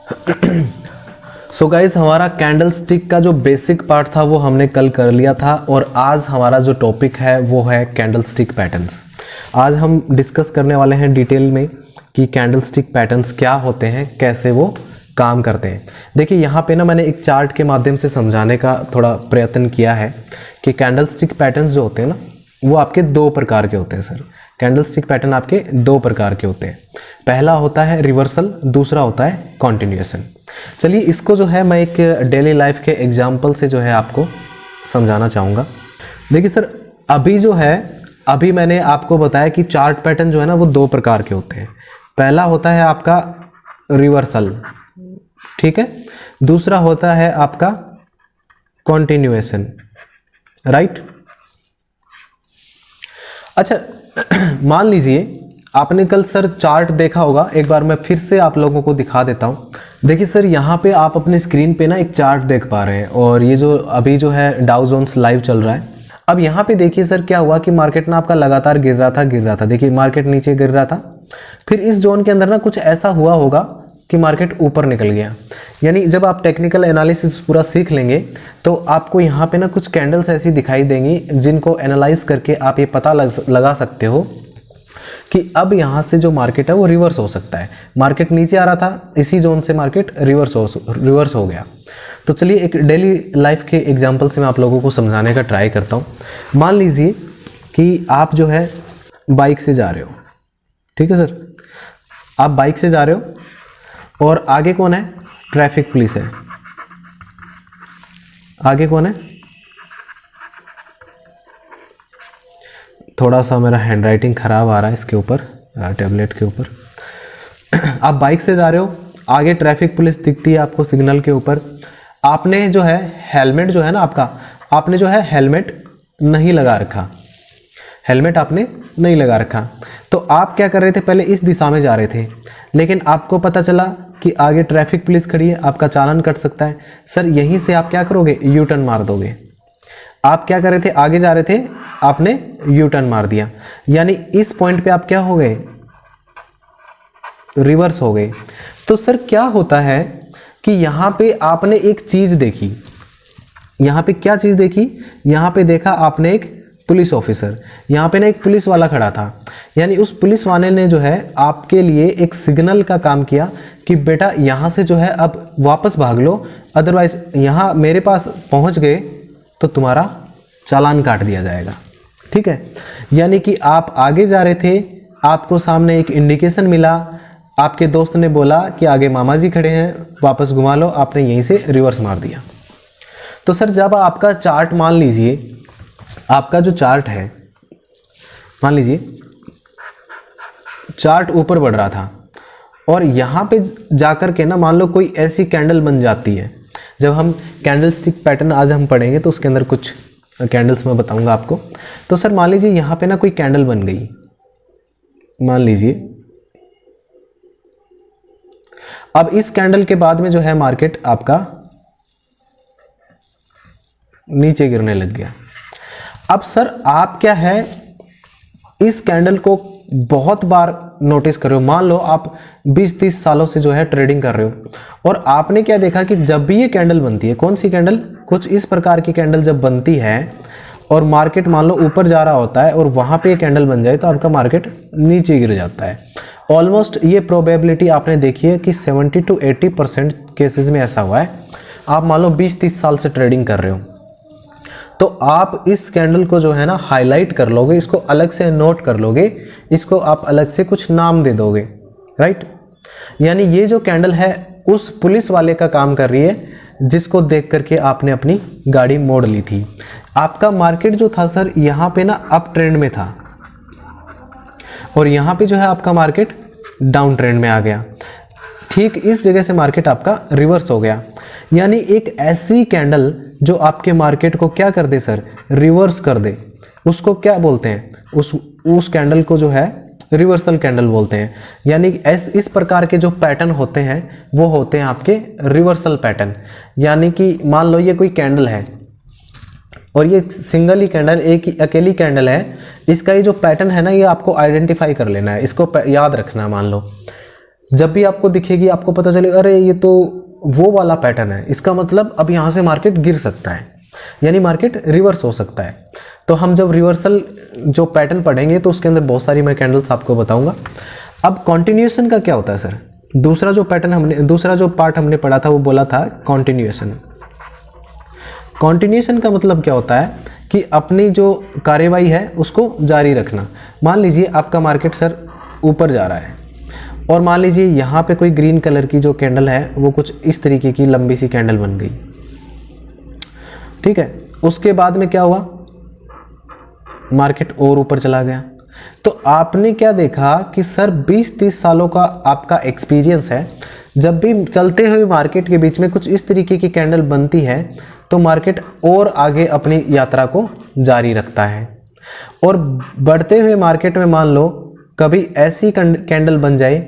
So guys, हमारा candle stick का जो बेसिक पार्ट था वो हमने कल कर लिया था और आज हमारा जो टॉपिक है वो है कैंडल स्टिक पैटर्न्स। आज हम डिस्कस करने वाले हैं डिटेल में कि कैंडल स्टिक पैटर्न्स क्या होते हैं, कैसे वो काम करते हैं। देखिए यहाँ पे ना मैंने एक चार्ट के माध्यम से समझाने का थोड़ा प्रयत्न किया है कि कैंडल स्टिक पैटर्न्स जो होते हैं ना वो आपके दो प्रकार के होते हैं। सर, कैंडल स्टिक पैटर्न आपके दो प्रकार के होते हैं। पहला होता है रिवर्सल, दूसरा होता है कॉन्टिन्यूएशन। चलिए इसको जो है मैं एक डेली लाइफ के एग्जाम्पल से जो है आपको समझाना चाहूँगा। देखिए सर, अभी मैंने आपको बताया कि चार्ट पैटर्न जो है ना वो दो प्रकार के होते हैं। पहला होता है आपका रिवर्सल, ठीक है, दूसरा होता है आपका कॉन्टिन्यूएशन, राइट। अच्छा, मान लीजिए आपने कल सर चार्ट देखा होगा, एक बार मैं फिर से आप लोगों को दिखा देता हूँ। देखिए सर, यहाँ पे आप अपने स्क्रीन पे ना एक चार्ट देख पा रहे हैं और ये जो अभी जो है डाउ जोन्स लाइव चल रहा है। अब यहाँ पे देखिए सर क्या हुआ कि मार्केट ना आपका लगातार गिर रहा था। देखिए मार्केट नीचे गिर रहा था, फिर इस जोन के अंदर ना कुछ ऐसा हुआ होगा कि मार्केट ऊपर निकल गया। यानी जब आप टेक्निकल एनालिसिस पूरा सीख लेंगे तो आपको यहाँ पे ना कुछ कैंडल्स ऐसी दिखाई देंगी जिनको एनालाइज करके आप ये पता लगा सकते हो कि अब यहाँ से जो मार्केट है वो रिवर्स हो सकता है। मार्केट नीचे आ रहा था, इसी जोन से मार्केट रिवर्स हो गया। तो चलिए एक डेली लाइफ के एग्जांपल से मैं आप लोगों को समझाने का ट्राई करता हूँ। मान लीजिए कि आप जो है बाइक से जा रहे हो, ठीक है सर, आप बाइक से जा रहे हो और आगे कौन है? ट्रैफिक पुलिस है। आगे कौन है? थोड़ा सा मेरा हैंडराइटिंग ख़राब आ रहा है इसके ऊपर, टैबलेट के ऊपर। आप बाइक से जा रहे हो, आगे ट्रैफिक पुलिस दिखती है आपको सिग्नल के ऊपर। आपने जो है हेलमेट जो है ना आपने जो है हेलमेट नहीं लगा रखा, हेलमेट आपने नहीं लगा रखा। तो आप क्या कर रहे थे? पहले इस दिशा में जा रहे थे, लेकिन आपको पता चला कि आगे ट्रैफिक पुलिस खड़ी है, आपका चालान कट सकता है। सर यहीं से आप क्या करोगे? यू टर्न मार दोगे। आप क्या कर रहे थे? आगे जा रहे थे, आपने यू टर्न मार दिया। यानी इस पॉइंट पे आप क्या हो गए? रिवर्स हो गए। तो सर क्या होता है कि यहाँ पे आपने एक चीज देखी। यहाँ पे क्या चीज देखी? यहाँ पे देखा आपने एक पुलिस ऑफिसर, यहाँ पे ना एक पुलिस वाला खड़ा था। यानी उस पुलिस वाले ने जो है आपके लिए एक सिग्नल का काम किया कि बेटा यहाँ से जो है अब वापस भाग लो, अदरवाइज यहाँ मेरे पास पहुँच गए तो तुम्हारा चालान काट दिया जाएगा, ठीक है। यानी कि आप आगे जा रहे थे, आपको सामने एक इंडिकेशन मिला, आपके दोस्त ने बोला कि आगे मामा जी खड़े हैं, वापस घुमा लो, आपने यहीं से रिवर्स मार दिया। तो सर जब आपका चार्ट, मान लीजिए आपका जो चार्ट है, मान लीजिए चार्ट ऊपर बढ़ रहा था और यहाँ पे जाकर के ना मान लो कोई ऐसी कैंडल बन जाती है। जब हम कैंडल स्टिक पैटर्न आज हम पढ़ेंगे तो उसके अंदर कुछ कैंडल्स मैं बताऊंगा आपको। तो सर मान लीजिए यहाँ पे ना कोई कैंडल बन गई, मान लीजिए। अब इस कैंडल के बाद में जो है मार्केट आपका नीचे गिरने लग गया। अब सर आप क्या है, इस कैंडल को बहुत बार नोटिस कर रहे हो। मान लो आप 20-30 सालों से जो है ट्रेडिंग कर रहे हो और आपने क्या देखा कि जब भी ये कैंडल बनती है, कौन सी कैंडल, कुछ इस प्रकार की कैंडल जब बनती है और मार्केट मान लो ऊपर जा रहा होता है और वहाँ पे ये कैंडल बन जाए तो आपका मार्केट नीचे गिर जाता है। ऑलमोस्ट ये प्रोबेबिलिटी आपने देखी है कि 70 to 80% केसेस में ऐसा हुआ है। आप मान लो 20-30 साल से ट्रेडिंग कर रहे हो तो आप इस कैंडल को जो है ना हाईलाइट कर लोगे, इसको अलग से नोट कर लोगे, इसको आप अलग से कुछ नाम दे दोगे, राइट। यानी ये जो कैंडल है उस पुलिस वाले का काम कर रही है जिसको देख करके आपने अपनी गाड़ी मोड़ ली थी। आपका मार्केट जो था सर यहाँ पे ना अप ट्रेंड में था और यहाँ पे जो है आपका मार्केट डाउन ट्रेंड में आ गया। ठीक इस जगह से मार्केट आपका रिवर्स हो गया। यानी एक ऐसी कैंडल जो आपके मार्केट को क्या कर दे सर, रिवर्स कर दे, उसको क्या बोलते हैं? उस कैंडल को जो है रिवर्सल कैंडल बोलते हैं। यानी इस प्रकार के जो पैटर्न होते हैं वो होते हैं आपके रिवर्सल पैटर्न। यानी कि मान लो ये कोई कैंडल है और ये सिंगल ही कैंडल, एक ही अकेली कैंडल है, इसका ये जो पैटर्न है ना ये आपको आइडेंटिफाई कर लेना है, इसको याद रखना। मान लो जब भी आपको दिखेगी आपको पता चलेगा अरे ये तो वो वाला पैटर्न है, इसका मतलब अब यहाँ से मार्केट गिर सकता है, यानी मार्केट रिवर्स हो सकता है। तो हम जब रिवर्सल जो पैटर्न पढ़ेंगे तो उसके अंदर बहुत सारी मैं कैंडल्स आपको बताऊंगा। अब कॉन्टिन्यूएशन का क्या होता है सर? दूसरा जो पार्ट हमने पढ़ा था वो बोला था कॉन्टिन्यूएशन। कॉन्टिन्यूएशन का मतलब क्या होता है कि अपनी जो कार्यवाही है उसको जारी रखना। मान लीजिए आपका मार्केट सर ऊपर जा रहा है और मान लीजिए यहाँ पे कोई ग्रीन कलर की जो कैंडल है वो कुछ इस तरीके की लंबी सी कैंडल बन गई, ठीक है। उसके बाद में क्या हुआ, मार्केट और ऊपर चला गया। तो आपने क्या देखा कि सर 20-30 सालों का आपका एक्सपीरियंस है, जब भी चलते हुए मार्केट के बीच में कुछ इस तरीके की कैंडल बनती है तो मार्केट और आगे अपनी यात्रा को जारी रखता है। और बढ़ते हुए मार्केट में मान लो कभी ऐसी कैंडल बन जाए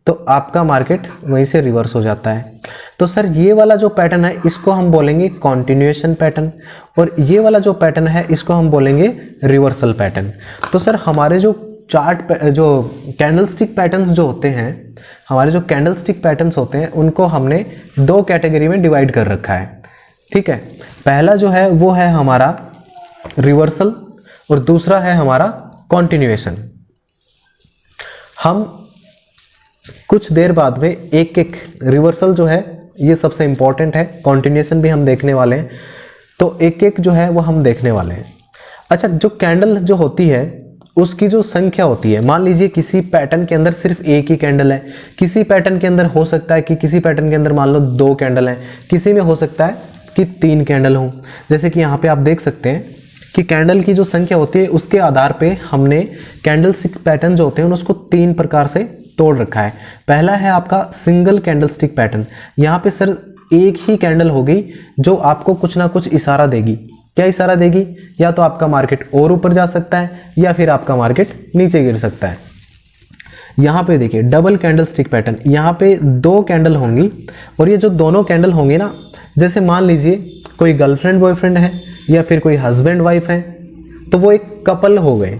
तो आपका मार्केट वहीं से रिवर्स हो जाता है। तो सर ये वाला जो पैटर्न है इसको हम बोलेंगे कॉन्टिन्यूएशन पैटर्न, और ये वाला जो पैटर्न है इसको हम बोलेंगे रिवर्सल पैटर्न। तो सर हमारे जो जो कैंडलस्टिक पैटर्न्स जो होते हैं, हमारे जो कैंडलस्टिक पैटर्न्स होते हैं उनको हमने 2 कैटेगरी में डिवाइड कर रखा है, ठीक है। पहला जो है वो है हमारा रिवर्सल और दूसरा है हमारा कॉन्टिन्यूएशन। हम कुछ देर बाद में एक एक रिवर्सल जो है ये सबसे इंपॉर्टेंट है, कॉन्टिन्यूएशन भी हम देखने वाले हैं, तो एक एक जो है वो हम देखने वाले हैं। अच्छा, जो कैंडल जो होती है उसकी जो संख्या होती है, मान लीजिए किसी पैटर्न के अंदर सिर्फ एक ही कैंडल है, किसी पैटर्न के अंदर हो सकता है कि किसी पैटर्न के अंदर मान लो 2 कैंडल हैं, किसी में हो सकता है कि 3 कैंडल हों। जैसे कि यहाँ पे आप देख सकते हैं कि कैंडल की जो संख्या होती है उसके आधार पे हमने कैंडलस्टिक पैटर्न जो होते हैं उसको 3 प्रकार से तोड़ रखा है। पहला है आपका सिंगल कैंडलस्टिक पैटर्न। यहाँ पे सर एक ही कैंडल होगी जो आपको कुछ ना कुछ इशारा देगी। क्या इशारा देगी? या तो आपका मार्केट और ऊपर जा सकता है या फिर आपका मार्केट नीचे गिर सकता है। यहाँ पे देखिए डबल कैंडलस्टिक पैटर्न, यहाँ पे 2 कैंडल होंगी और ये जो दोनों कैंडल होंगी ना, जैसे मान लीजिए कोई गर्लफ्रेंड बॉयफ्रेंड है या फिर कोई हस्बैंड वाइफ है, तो वो एक कपल हो गए।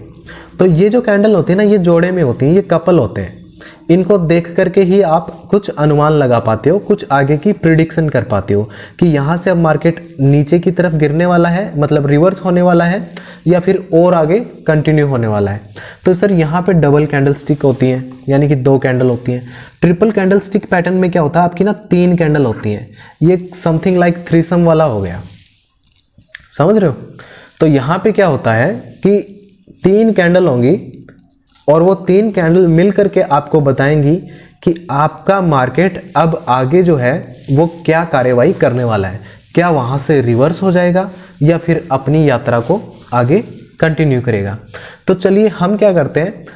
तो ये जो कैंडल होती है ना ये जोड़े में होती हैं, ये कपल होते हैं। इनको देख करके ही आप कुछ अनुमान लगा पाते हो, कुछ आगे की प्रिडिक्शन कर पाते हो कि यहाँ से अब मार्केट नीचे की तरफ गिरने वाला है, मतलब रिवर्स होने वाला है, या फिर और आगे कंटिन्यू होने वाला है। तो सर यहाँ पे डबल कैंडल स्टिक होती हैं, यानी कि 2 कैंडल होती हैं। ट्रिपल कैंडल स्टिक पैटर्न में क्या होता है, आपकी ना 3 कैंडल होती हैं। ये समथिंग लाइक थ्रीसम वाला हो गया, समझ रहे हो। तो यहाँ पे क्या होता है कि 3 कैंडल होंगी और वो 3 कैंडल मिल करके आपको बताएंगी कि आपका मार्केट अब आगे जो है वो क्या कार्यवाही करने वाला है, क्या वहाँ से रिवर्स हो जाएगा या फिर अपनी यात्रा को आगे कंटिन्यू करेगा। तो चलिए हम क्या करते हैं,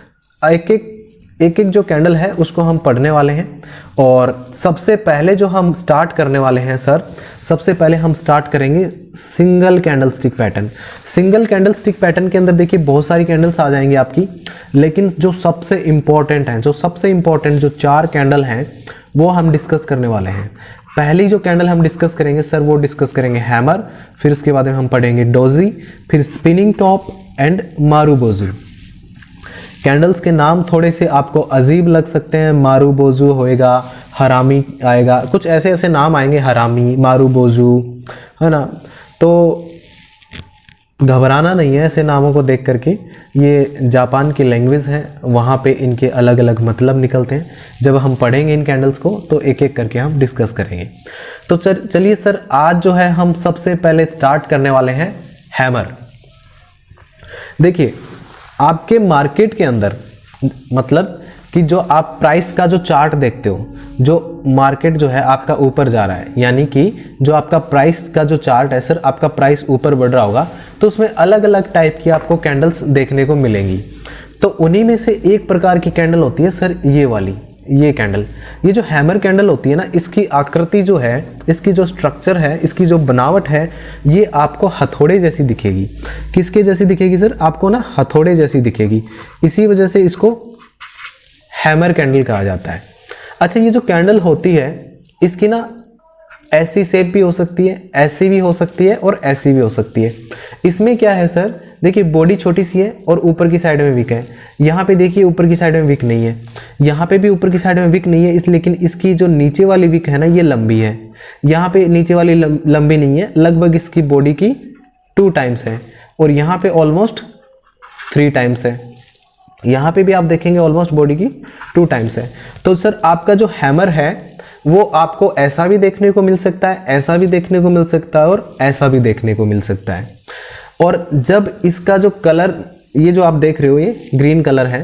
एक एक जो कैंडल है उसको हम पढ़ने वाले हैं। और सबसे पहले जो हम स्टार्ट करने वाले हैं सर, सबसे पहले हम स्टार्ट करेंगे single candle stick pattern. Single candle stick pattern के अंदर देखिए बहुत सारी कैंडल्स आ जाएंगी आपकी, लेकिन जो सबसे इम्पॉर्टेंट हैं, जो 4 कैंडल हैं वो हम डिस्कस करने वाले हैं। पहली जो कैंडल हम डिस्कस करेंगे सर वो डिस्कस करेंगे हैमर, फिर उसके बाद में हम पढ़ेंगे डोजी, फिर spinning top and marubozu. Candles के नाम थोड़े से आपको अजीब लग सकते हैं, मारूबोजू होएगा, हरामी आएगा, कुछ ऐसे ऐसे नाम आएंगे, हरामी, मारूबोजू, है ना। तो घबराना नहीं है ऐसे नामों को देख करके, ये जापान की लैंग्वेज है, वहाँ पे इनके अलग अलग मतलब निकलते हैं। जब हम पढ़ेंगे इन कैंडल्स को तो एक एक करके हम डिस्कस करेंगे। तो चलिए सर, आज जो है हम सबसे पहले स्टार्ट करने वाले हैं हैमर। देखिए आपके मार्केट के अंदर, मतलब कि जो आप प्राइस का जो चार्ट देखते हो, जो मार्केट जो है आपका ऊपर जा रहा है, यानी कि जो आपका प्राइस का जो चार्ट है सर, आपका प्राइस ऊपर बढ़ रहा होगा तो उसमें अलग अलग टाइप की आपको कैंडल्स देखने को मिलेंगी। तो उन्हीं में से एक प्रकार की कैंडल होती है सर ये वाली, ये कैंडल। ये जो हैमर कैंडल होती है ना, इसकी आकृति जो है, इसकी जो स्ट्रक्चर है, इसकी जो बनावट है, ये आपको हथौड़े जैसी दिखेगी। किसके जैसी दिखेगी सर? आपको ना हथौड़े जैसी दिखेगी, इसी वजह से इसको हैमर कैंडल कहा जाता है। अच्छा, ये जो कैंडल होती है इसकी ना ऐसी शेप भी हो सकती है, ऐसी भी हो सकती है और ऐसी भी हो सकती है। इसमें क्या है सर देखिए बॉडी छोटी सी है और ऊपर की साइड में विक है। यहाँ पे देखिए ऊपर की साइड में विक नहीं है, यहाँ पे भी ऊपर की साइड में विक नहीं है, लेकिन इसकी जो नीचे वाली विक है ना ये लंबी है। यहाँ पे नीचे वाली लंबी नहीं है, लगभग इसकी बॉडी की 2 टाइम्स है और यहाँ पे ऑलमोस्ट 3 टाइम्स है। यहाँ पे भी आप देखेंगे ऑलमोस्ट बॉडी की 2 टाइम्स है। तो सर आपका जो हैमर है वो आपको ऐसा भी देखने को मिल सकता है, ऐसा भी देखने को मिल सकता है और ऐसा भी देखने को मिल सकता है। और जब इसका जो कलर, ये जो आप देख रहे हो ये ग्रीन कलर है,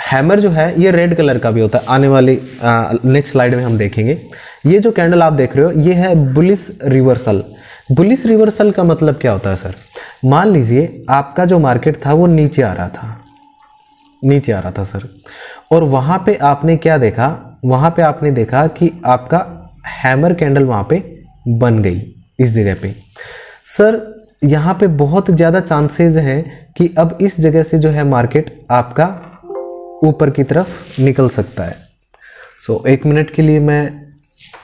हैमर जो है ये रेड कलर का भी होता है। आने वाली नेक्स्ट स्लाइड में हम देखेंगे। ये जो कैंडल आप देख रहे हो ये है बुलिश रिवर्सल। बुलिश रिवर्सल का मतलब क्या होता है सर? मान लीजिए आपका जो मार्केट था वो नीचे आ रहा था सर, और वहाँ पे आपने क्या देखा, वहाँ पे आपने देखा कि आपका हैमर कैंडल वहाँ पे बन गई इस जगह पे। सर यहाँ पे बहुत ज़्यादा चांसेस हैं कि अब इस जगह से जो है मार्केट आपका ऊपर की तरफ निकल सकता है। सो 1 मिनट के लिए मैं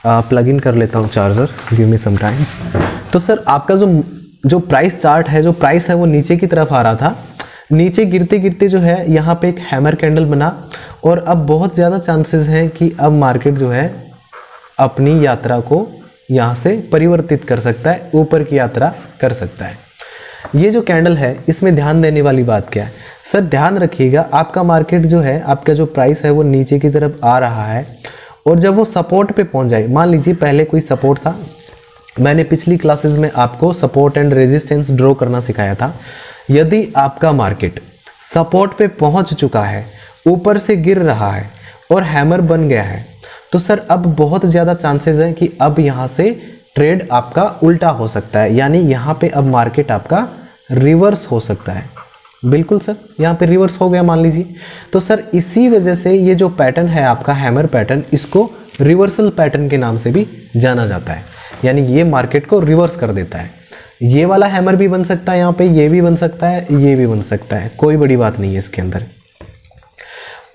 प्लग इन कर लेता हूँ charger, give me some time. तो सर आपका जो प्राइस चार्ट है, जो प्राइस है वो नीचे की तरफ आ रहा था, नीचे गिरते गिरते जो है यहाँ पे एक हैमर कैंडल बना और अब बहुत ज़्यादा चांसेस हैं कि अब मार्केट जो है अपनी यात्रा को यहाँ से परिवर्तित कर सकता है, ऊपर की यात्रा कर सकता है। ये जो कैंडल है इसमें ध्यान देने वाली बात क्या है सर? ध्यान रखिएगा, आपका मार्केट जो है, आपका जो प्राइस है वो नीचे की तरफ आ रहा है और जब वो सपोर्ट पे पहुँच जाए, मान लीजिए पहले कोई सपोर्ट था, मैंने पिछली क्लासेस में आपको सपोर्ट एंड रेजिस्टेंस ड्रॉ करना सिखाया था। यदि आपका मार्केट सपोर्ट पे पहुंच चुका है, ऊपर से गिर रहा है और हैमर बन गया है, तो सर अब बहुत ज़्यादा चांसेस हैं कि अब यहाँ से ट्रेड आपका उल्टा हो सकता है, यानी यहाँ पे अब मार्केट आपका रिवर्स हो सकता है। बिल्कुल सर, यहाँ पे रिवर्स हो गया मान लीजिए। तो सर इसी वजह से ये जो पैटर्न है आपका हैमर पैटर्न, इसको रिवर्सल पैटर्न के नाम से भी जाना जाता है, यानी ये मार्केट को रिवर्स कर देता है। ये वाला हैमर भी बन सकता है यहाँ पे, ये भी बन सकता है, ये भी बन सकता है, कोई बड़ी बात नहीं है इसके अंदर।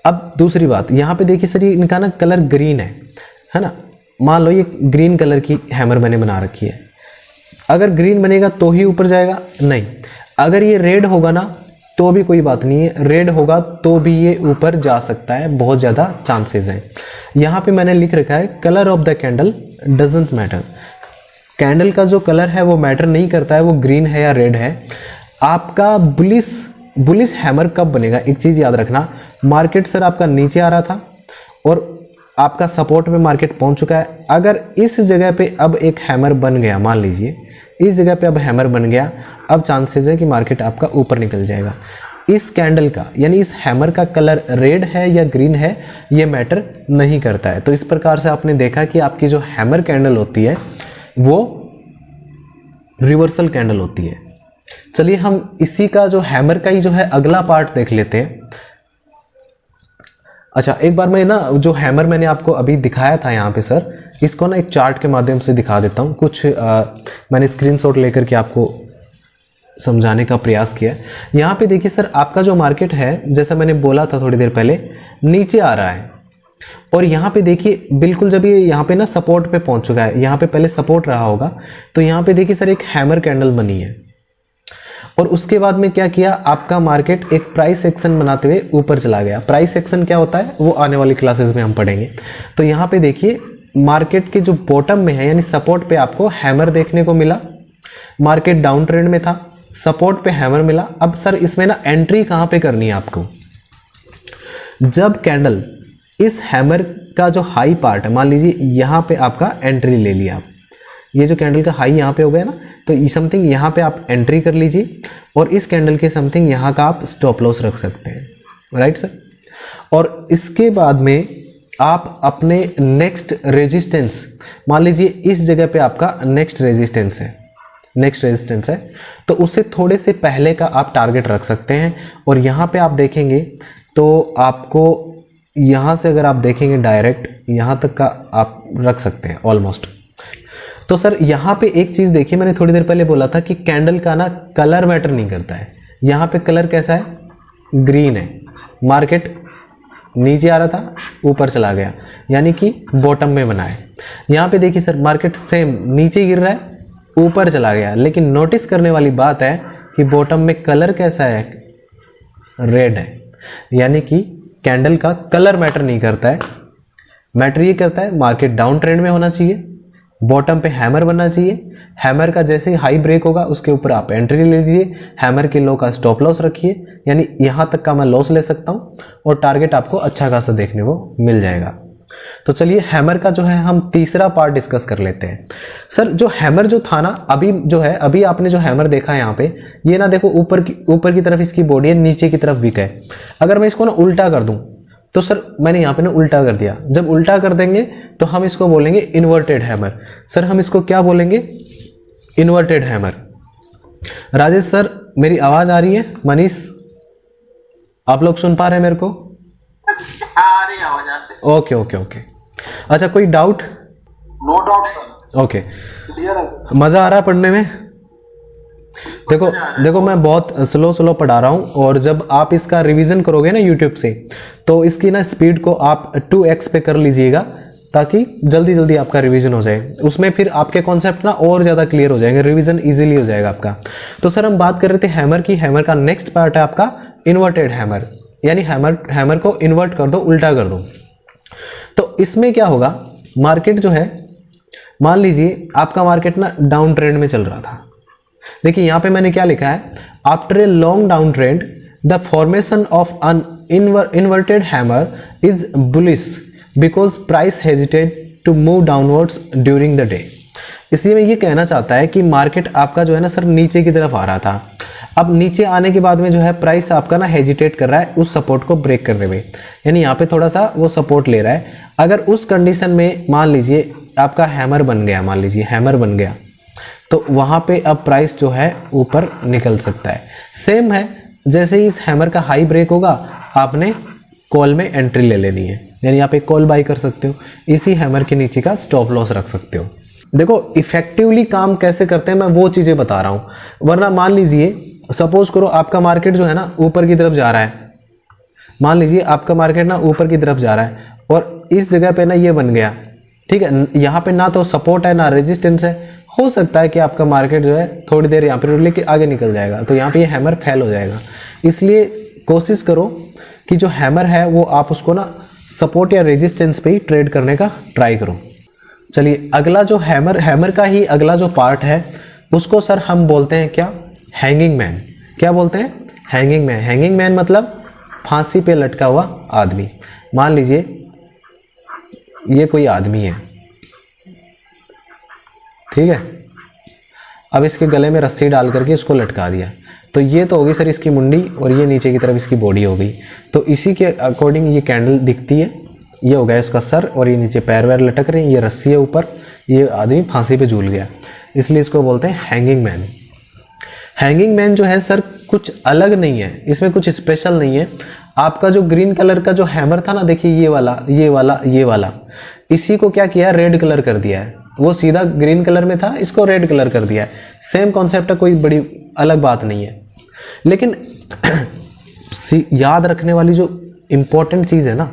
अब दूसरी बात, यहाँ पे देखिए सर ये इनका ना कलर ग्रीन है ना। मान लो ये ग्रीन कलर की हैमर मैंने बना रखी है, अगर ग्रीन बनेगा तो ही ऊपर जाएगा? नहीं। अगर ये रेड होगा ना तो भी कोई बात नहीं है, रेड होगा तो भी ये ऊपर जा सकता है, बहुत ज़्यादा चांसेस हैं। यहाँ पे मैंने लिख रखा है colour of the candle doesn't matter. Candle का जो कलर है वो मैटर नहीं करता है, वो ग्रीन है या रेड है। आपका बुलिश हैमर कब बनेगा? एक चीज़ याद रखना, मार्केट सर आपका नीचे आ रहा था और आपका सपोर्ट पे मार्केट पहुंच चुका है। अगर इस जगह पे अब एक हैमर बन गया, मान लीजिए इस जगह पे अब हैमर बन गया, अब चांसेस है कि मार्केट आपका ऊपर निकल जाएगा। इस कैंडल का यानी इस हैमर का कलर रेड है या ग्रीन है ये मैटर नहीं करता है। तो इस प्रकार से आपने देखा कि आपकी जो हैमर कैंडल होती है वो रिवर्सल कैंडल होती है। चलिए हम इसी का जो हैमर का ही जो है अगला पार्ट देख लेते हैं। अच्छा, एक बार मैं ना जो हैमर मैंने आपको अभी दिखाया था यहाँ पे सर, इसको ना एक चार्ट के माध्यम से दिखा देता हूँ। कुछ मैंने स्क्रीनशॉट लेकर के आपको समझाने का प्रयास किया। यहाँ पे देखिए सर आपका जो मार्केट है, जैसा मैंने बोला था थोड़ी देर पहले, नीचे आ रहा है और यहाँ पे देखिए बिल्कुल जब ये यहाँ पे ना सपोर्ट पे पहुँच चुका है, यहाँ पे पहले सपोर्ट रहा होगा, तो यहाँ पे देखिए सर एक हैमर कैंडल बनी है और उसके बाद में क्या किया, आपका मार्केट एक प्राइस एक्शन बनाते हुए ऊपर चला गया। प्राइस एक्शन क्या होता है वो आने वाली क्लासेस में हम पढ़ेंगे। तो यहाँ पे देखिए मार्केट के जो बॉटम में है यानी सपोर्ट पे आपको हैमर देखने को मिला, मार्केट डाउन ट्रेंड में था, सपोर्ट पे हैमर मिला। अब सर इसमें ना एंट्री कहाँ पे करनी है आपको? जब कैंडल इस हैमर का जो हाई पार्ट है, मान लीजिए यहाँ पे आपका एंट्री ले लिया आप, ये जो कैंडल का हाई यहाँ पे हो गया ना, तो ये समथिंग यहाँ पे आप एंट्री कर लीजिए और इस कैंडल के समथिंग यहाँ का आप स्टॉप लॉस रख सकते हैं, राइट सर। और इसके बाद में आप अपने नेक्स्ट रेजिस्टेंस, मान लीजिए इस जगह पे आपका नेक्स्ट रेजिस्टेंस है, तो उससे थोड़े से पहले का आप टारगेट रख सकते हैं। और यहाँ पे आप देखेंगे तो आपको यहाँ से अगर आप देखेंगे डायरेक्ट यहाँ तक का आप रख सकते हैं ऑलमोस्ट। तो सर यहाँ पे एक चीज़ देखिए, मैंने थोड़ी देर पहले बोला था कि कैंडल का ना कलर मैटर नहीं करता है। यहाँ पे कलर कैसा है? ग्रीन है। मार्केट नीचे आ रहा था, ऊपर चला गया, यानी कि बॉटम में बना है। यहाँ पे देखिए सर मार्केट सेम नीचे गिर रहा है, ऊपर चला गया। लेकिन नोटिस करने वाली बात है कि बॉटम में कलर कैसा है, रेड है, यानी कि कैंडल का कलर मैटर नहीं करता है, मैटर ये करता है मार्केट डाउन ट्रेंड में होना चाहिए, बॉटम पे हैमर बनना चाहिए, हैमर का जैसे ही हाई ब्रेक होगा उसके ऊपर आप एंट्री ले लीजिए, हैमर के लो का स्टॉप लॉस रखिए, यानी यहाँ तक का मैं लॉस ले सकता हूँ और टारगेट आपको अच्छा खासा देखने को मिल जाएगा। तो चलिए हैमर का जो है हम तीसरा पार्ट डिस्कस कर लेते हैं। सर जो हैमर जो था ना, अभी जो है, अभी आपने जो हैमर देखा है यहाँ पे, ये ना देखो ऊपर की तरफ इसकी बॉडी है, नीचे की तरफ विक है। अगर मैं इसको ना उल्टा कर दूं तो सर मैंने यहाँ पे ना उल्टा कर दिया, जब उल्टा कर देंगे तो हम इसको बोलेंगे इन्वर्टेड हैमर। सर हम इसको क्या बोलेंगे, इन्वर्टेड हैमर। राजेश सर मेरी आवाज आ रही है? मनीष आप लोग सुन पा रहे हैं मेरे को? आ रही आवाज आती है। ओके ओके ओके, अच्छा कोई doubt? No doubt. Okay, clear है। मज़ा आ रहा है पढ़ने में? देखो मैं बहुत स्लो पढ़ा रहा हूँ, और जब आप इसका रिवीजन करोगे ना यूट्यूब से, तो इसकी ना स्पीड को आप 2x पे कर लीजिएगा, ताकि जल्दी जल्दी आपका रिवीजन हो जाए। उसमें फिर आपके कॉन्सेप्ट ना और ज़्यादा क्लियर हो जाएंगे, रिवीजन इजीली हो जाएगा आपका। तो सर हम बात कर रहे थे हैमर की। हैमर का नेक्स्ट पार्ट है आपका इन्वर्टेड हैमर, यानी हैमर को इन्वर्ट कर दो, उल्टा कर दो। तो इसमें क्या होगा, मार्केट जो है, मान लीजिए आपका मार्केट ना डाउन ट्रेंड में चल रहा था। देखिए यहाँ पे मैंने क्या लिखा है, after a long down trend the formation of an inverted hammer is bullish because price hesitate to move downwards during the day. इसलिए मैं ये कहना चाहता है कि मार्केट आपका जो है ना सर नीचे की तरफ आ रहा था। अब नीचे आने के बाद में जो है प्राइस आपका ना हेजिटेट कर रहा है उस सपोर्ट को ब्रेक करने में, यानी यहाँ पे थोड़ा सा वो सपोर्ट ले रहा है। अगर उस कंडीशन में मान लीजिए आपका हैमर बन गया, मान लीजिए हैमर बन गया, तो वहाँ पे अब प्राइस जो है ऊपर निकल सकता है। सेम है, जैसे ही इस हैमर का हाई ब्रेक होगा आपने कॉल में एंट्री ले लेनी है, यानी आप एक कॉल बाई कर सकते हो, इसी हैमर के नीचे का स्टॉप लॉस रख सकते हो। देखो इफेक्टिवली काम कैसे करते हैं मैं वो चीज़ें बता रहा हूँ, वरना मान लीजिए सपोज करो आपका मार्केट जो है ना ऊपर की तरफ जा रहा है, मान लीजिए आपका मार्केट ना ऊपर की तरफ जा रहा है और इस जगह पे ना ये बन गया, ठीक है, यहाँ पे ना तो सपोर्ट है ना रेजिस्टेंस है, हो सकता है कि आपका मार्केट जो है थोड़ी देर यहाँ पर लेके आगे निकल जाएगा, तो यहाँ पे ये हैमर फेल हो जाएगा। इसलिए कोशिश करो कि जो हैमर है वो आप उसको ना सपोर्ट या रेजिस्टेंस पे ही ट्रेड करने का ट्राई करो। चलिए अगला जो हैमर का ही अगला जो पार्ट है उसको सर हम बोलते हैं क्या, हैंगिंग मैन। क्या बोलते हैं? Hanging man. हैंगिंग मैन मतलब फांसी पे लटका हुआ आदमी। मान लीजिए ये कोई आदमी है, ठीक है, अब इसके गले में रस्सी डाल करके इसको लटका दिया, तो ये तो होगी सर इसकी मुंडी और ये नीचे की तरफ इसकी बॉडी हो गई। तो इसी के अकॉर्डिंग ये कैंडल दिखती है, ये हो गया इसका सर और ये नीचे पैर वैर लटक रहे हैं, ये रस्सी है ऊपर, ये आदमी फांसी पे झूल गया, इसलिए इसको बोलते हैं हैंगिंग मैन। हैंगिंग मैन जो है सर कुछ अलग नहीं है, इसमें कुछ स्पेशल नहीं है। आपका जो ग्रीन कलर का जो हैमर था ना, देखिए ये वाला, इसी को क्या किया है, रेड कलर कर दिया है। वो सीधा ग्रीन कलर में था, इसको रेड कलर कर दिया है। सेम कॉन्सेप्ट है, कोई बड़ी अलग बात नहीं है। लेकिन याद रखने वाली जो इम्पोर्टेंट चीज़ है ना,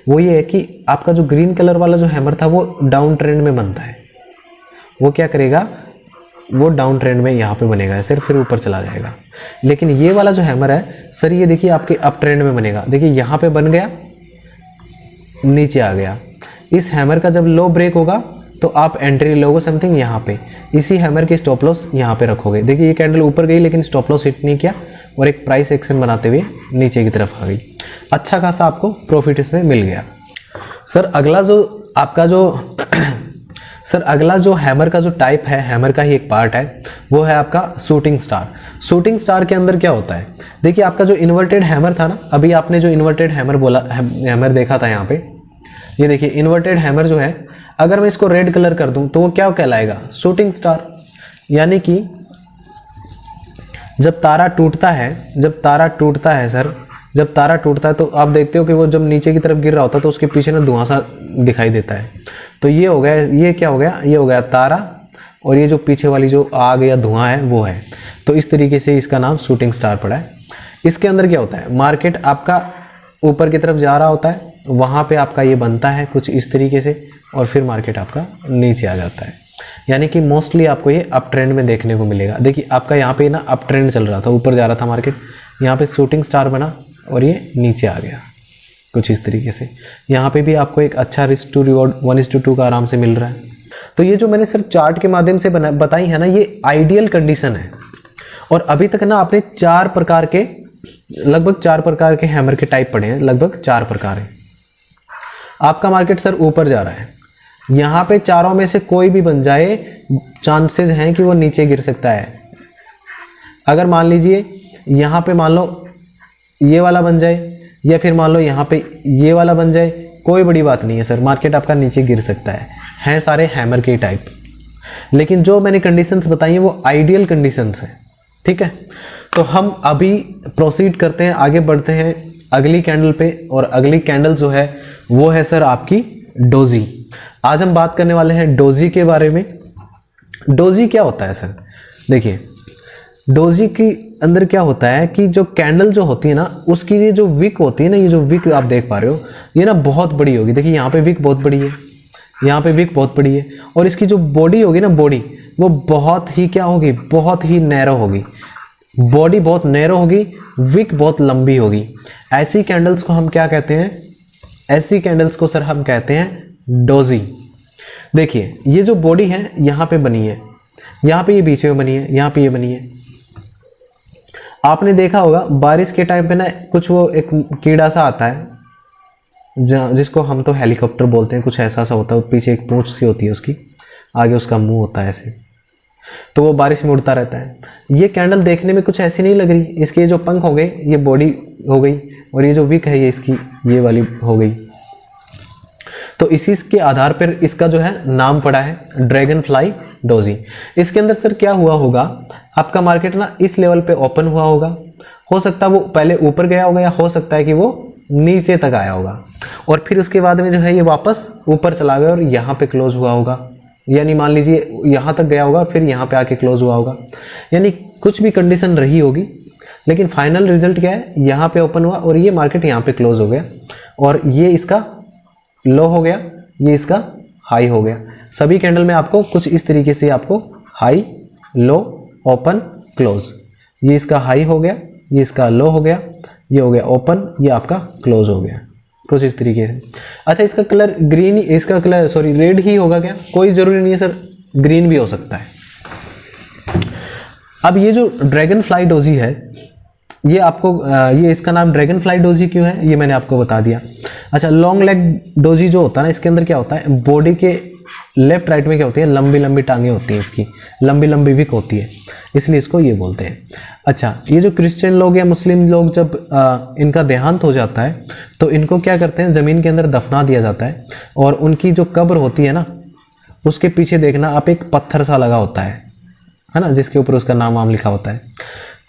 वो ये है कि आपका जो ग्रीन कलर वाला जो हैमर था वो डाउन ट्रेंड में बनता है। वो क्या करेगा, वो डाउन ट्रेंड में यहाँ पे बनेगा सर, फिर ऊपर चला जाएगा। लेकिन ये वाला जो हैमर है सर, ये देखिए आपके अप ट्रेंड में बनेगा। देखिए यहाँ पे बन गया, नीचे आ गया। इस हैमर का जब लो ब्रेक होगा तो आप एंट्री लोगे समथिंग यहाँ पे, इसी हैमर की स्टॉप लॉस यहाँ पे रखोगे। देखिए ये कैंडल ऊपर गई लेकिन स्टॉप लॉस हिट नहीं किया और एक प्राइस एक्शन बनाते हुए नीचे की तरफ आ गई। अच्छा खासा आपको प्रॉफिट इसमें मिल गया। सर अगला जो आपका जो सर अगला जो हैमर का जो टाइप है, हैमर का ही एक पार्ट है, वो है आपका शूटिंग स्टार। शूटिंग स्टार के अंदर क्या होता है, देखिए आपका जो इन्वर्टेड हैमर था ना, अभी आपने जो इन्वर्टेड हैमर बोला, हैमर देखा था यहाँ पे, ये देखिए इन्वर्टेड हैमर जो है, अगर मैं इसको रेड कलर कर दूं तो वो क्या कहलाएगा, शूटिंग स्टार। यानी कि जब तारा टूटता है सर, जब तारा टूटता है तो आप देखते हो कि वो जब नीचे की तरफ गिर रहा होता है तो उसके पीछे ना धुआं सा दिखाई देता है। तो ये हो गया, ये क्या हो गया, ये हो गया तारा, और ये जो पीछे वाली जो आग या धुआं है वो है। तो इस तरीके से इसका नाम शूटिंग स्टार पड़ा है। इसके अंदर क्या होता है, मार्केट आपका ऊपर की तरफ जा रहा होता है, वहाँ पे आपका ये बनता है कुछ इस तरीके से, और फिर मार्केट आपका नीचे आ जाता है। यानी कि मोस्टली आपको ये अप ट्रेंड में देखने को मिलेगा। देखिए आपका यहाँ पे ना अप ट्रेंड चल रहा था, ऊपर जा रहा था मार्केट, यहाँ पे शूटिंग स्टार बना और ये नीचे आ गया कुछ इस तरीके से। यहाँ पे भी आपको एक अच्छा रिस्क टू रिवॉर्ड 1:2 का आराम से मिल रहा है। तो ये जो मैंने सर चार्ट के माध्यम से बताई है ना, ये आइडियल कंडीशन है। और अभी तक ना आपने लगभग 4 प्रकार के हैमर के टाइप पढ़े हैं, लगभग 4 प्रकार हैं। आपका मार्केट सर ऊपर जा रहा है, यहाँ पे चारों में से कोई भी बन जाए, चांसेस हैं कि वो नीचे गिर सकता है। अगर मान लीजिए यहाँ पे मान लो ये वाला बन जाए, या फिर मान लो यहाँ पे ये वाला बन जाए, कोई बड़ी बात नहीं है सर, मार्केट आपका नीचे गिर सकता है। हैं सारे हैमर के टाइप, लेकिन जो मैंने कंडीशंस बताई हैं वो आइडियल कंडीशंस हैं। ठीक है, तो हम अभी प्रोसीड करते हैं, आगे बढ़ते हैं अगली कैंडल पे। और अगली कैंडल जो है वो है सर आपकी डोजी। आज हम बात करने वाले हैं डोजी के बारे में। डोजी क्या होता है सर? देखिए डोजी के अंदर क्या होता है कि जो कैंडल जो होती है ना, उसकी ये जो विक होती है ना, ये जो विक आप देख पा रहे हो, ये ना बहुत बड़ी होगी। देखिए यहाँ पे विक बहुत बड़ी है, यहाँ पे विक बहुत बड़ी है, और इसकी जो बॉडी होगी ना, बॉडी वो बहुत ही क्या होगी, बहुत ही नैरो होगी। बॉडी बहुत नैरो होगी, विक बहुत लंबी होगी। ऐसी कैंडल्स को हम क्या कहते हैं? ऐसी कैंडल्स को सर हम कहते हैं डोजी। देखिए ये जो बॉडी है यहाँ पे बनी है, यहाँ पे ये बीच में बनी है, यहाँ पे ये बनी है। आपने देखा होगा बारिश के टाइम पे ना कुछ वो एक कीड़ा सा आता है, जिसको हम तो हेलीकॉप्टर बोलते हैं, कुछ ऐसा सा होता है, पीछे एक पूंछ सी होती है उसकी, आगे उसका मुंह होता है ऐसे, तो वो बारिश में उड़ता रहता है। ये कैंडल देखने में कुछ ऐसी नहीं लग रही, इसके जो पंख हो गए, ये बॉडी हो गई, और ये जो विक है ये इसकी ये वाली हो गई। तो इसी के आधार पर इसका जो है नाम पड़ा है ड्रैगन फ्लाई डोजी। इसके अंदर सर क्या हुआ होगा, आपका मार्केट ना इस लेवल पे ओपन हुआ होगा, हो सकता है वो पहले ऊपर गया होगा, या हो सकता है कि वो नीचे तक आया होगा, और फिर उसके बाद में जो है ये वापस ऊपर चला गया और यहाँ पे क्लोज हुआ होगा। यानी मान लीजिए यहाँ तक गया होगा, फिर यहाँ पे आके क्लोज हुआ होगा, यानी कुछ भी कंडीशन रही होगी, लेकिन फाइनल रिजल्ट क्या है, यहाँ पे ओपन हुआ और ये मार्केट यहाँ पे क्लोज हो गया, और ये इसका लो हो गया, ये इसका हाई हो गया। सभी कैंडल में आपको कुछ इस तरीके से आपको हाई, लो, ओपन, क्लोज, ये इसका हाई हो गया, ये इसका लो हो गया, ये हो गया ओपन, ये आपका क्लोज हो गया, कुछ इस तरीके से। अच्छा इसका कलर ग्रीन, इसका कलर सॉरी रेड ही होगा क्या? कोई ज़रूरी नहीं है सर, ग्रीन भी हो सकता है। अब ये जो ड्रैगन फ्लाई डोजी है, ये आपको ये इसका नाम ड्रैगन फ्लाई डोजी क्यों है ये मैंने आपको बता दिया। अच्छा लॉन्ग लेग डोजी जो होता है ना, इसके अंदर क्या होता है, बॉडी के लेफ्ट राइट में क्या होती है, लंबी लंबी टांगे होती हैं, इसकी लंबी लंबी विक होती है, इसलिए इसको ये बोलते हैं। अच्छा ये जो क्रिश्चियन लोग या मुस्लिम लोग जब इनका देहांत हो जाता है तो इनको क्या करते हैं, ज़मीन के अंदर दफना दिया जाता है, और उनकी जो कब्र होती है ना, उसके पीछे देखना आप एक पत्थर सा लगा होता है ना, जिसके ऊपर उसका नाम वाम लिखा होता है।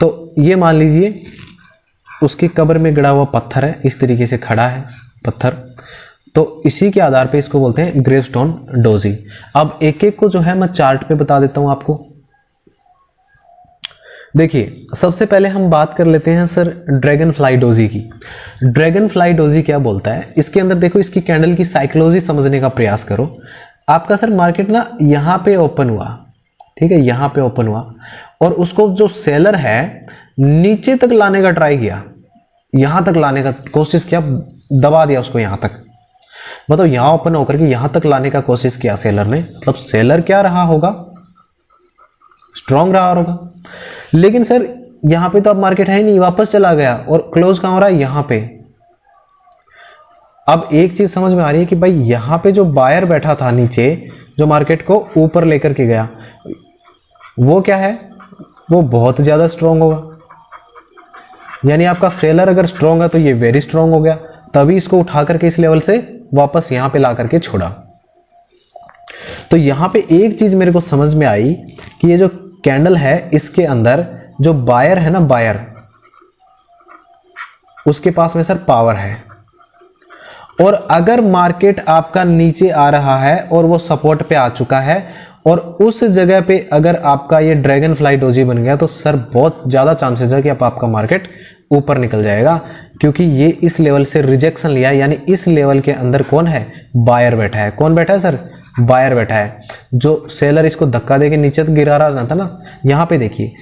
तो ये मान लीजिए उसकी कब्र में गड़ा हुआ पत्थर है, इस तरीके से खड़ा है पत्थर, तो इसी के आधार पे इसको बोलते हैं ग्रेवस्टोन डोजी। अब एक एक को जो है मैं चार्ट पे बता देता हूं आपको। देखिए सबसे पहले हम बात कर लेते हैं सर ड्रैगन फ्लाई डोजी की। ड्रैगन फ्लाई डोजी क्या बोलता है, इसके अंदर देखो, इसकी कैंडल की साइकोलॉजी समझने का प्रयास करो। आपका सर मार्केट ना यहाँ पे ओपन हुआ, ठीक है, यहाँ पे ओपन हुआ, और उसको जो सेलर है नीचे तक लाने का ट्राई किया, यहाँ तक लाने का कोशिश किया, दबा दिया उसको यहाँ तक, मतलब यहाँ ओपन होकर के यहाँ तक लाने का कोशिश किया सेलर ने। मतलब सेलर क्या रहा होगा, स्ट्रॉन्ग रहा होगा, लेकिन सर यहाँ पे तो अब मार्केट है ही नहीं, वापस चला गया, और क्लोज कहाँ हो रहा है, यहाँ पे। अब एक चीज समझ में आ रही है कि भाई यहाँ पे जो बायर बैठा था नीचे, जो मार्केट को ऊपर लेकर के गया, वो क्या है, वो बहुत ज्यादा स्ट्रॉन्ग होगा। यानी आपका सेलर अगर स्ट्रॉन्ग है तो ये वेरी स्ट्रॉन्ग हो गया, तभी इसको उठा करके इस लेवल से वापस यहाँ पे ला करके छोड़ा। तो यहाँ पे एक चीज मेरे को समझ में आई कि ये जो कैंडल है, इसके अंदर जो बायर है ना, बायर, उसके पास में सर पावर है, और अगर मार्केट आपका नीचे आ रहा है और वो सपोर्ट पे आ चुका है, और उस जगह पे अगर आपका ये ड्रैगन फ्लाई डोजी बन गया, तो सर बहुत ज़्यादा चांसेस है कि आपका मार्केट ऊपर निकल जाएगा, क्योंकि ये इस लेवल से रिजेक्शन लिया है। यानी इस लेवल के अंदर कौन है, बायर बैठा है। कौन बैठा है सर, बायर बैठा है, जो सेलर इसको धक्का देके नीचे तक गिरा रहा था ना, यहाँ पे देखिए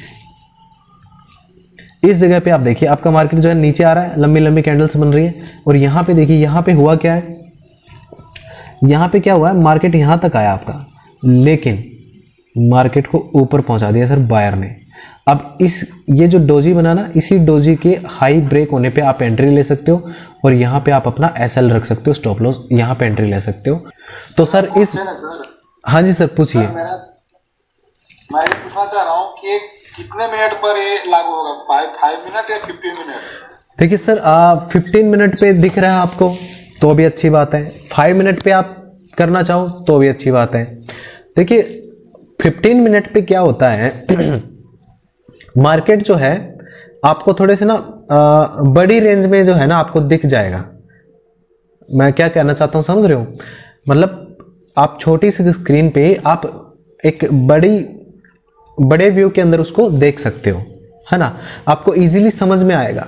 इस जगह पे आप देखिए आपका मार्केट जो है नीचे आ रहा है, लंबी लंबी कैंडल्स बन रही है। और यहाँ पे देखिए यहाँ पे हुआ क्या है, यहाँ पे क्या हुआ है, मार्केट यहाँ तक आया आपका, लेकिन मार्केट को ऊपर पहुँचा दिया सर बायर ने। अब ये जो डोजी बना ना, इसी डोजी के हाई ब्रेक होने पे आप एंट्री ले सकते हो और यहाँ पे आप अपना एसएल रख सकते हो, स्टॉप लॉस यहाँ पे एंट्री ले सकते हो। तो सर इस, हाँ जी सर पूछिए। मैं ये पूछना चाह रहा हूँ कि कितने मिनट पर ये लागू होगा, 5 मिनट या 15 मिनट? देखिए सर 15 मिनट पे दिख रहा है आपको तो भी अच्छी बात है, 5 मिनट पे आप करना चाहो तो भी अच्छी बात है। देखिए 15 मिनट पे क्या होता है मार्केट जो है आपको थोड़े से ना बड़ी रेंज में जो है ना आपको दिख जाएगा। मैं क्या कहना चाहता हूँ समझ रहे हो, मतलब आप छोटी सी स्क्रीन पे आप एक बड़े व्यू के अंदर उसको देख सकते हो, है ना, आपको इजीली समझ में आएगा।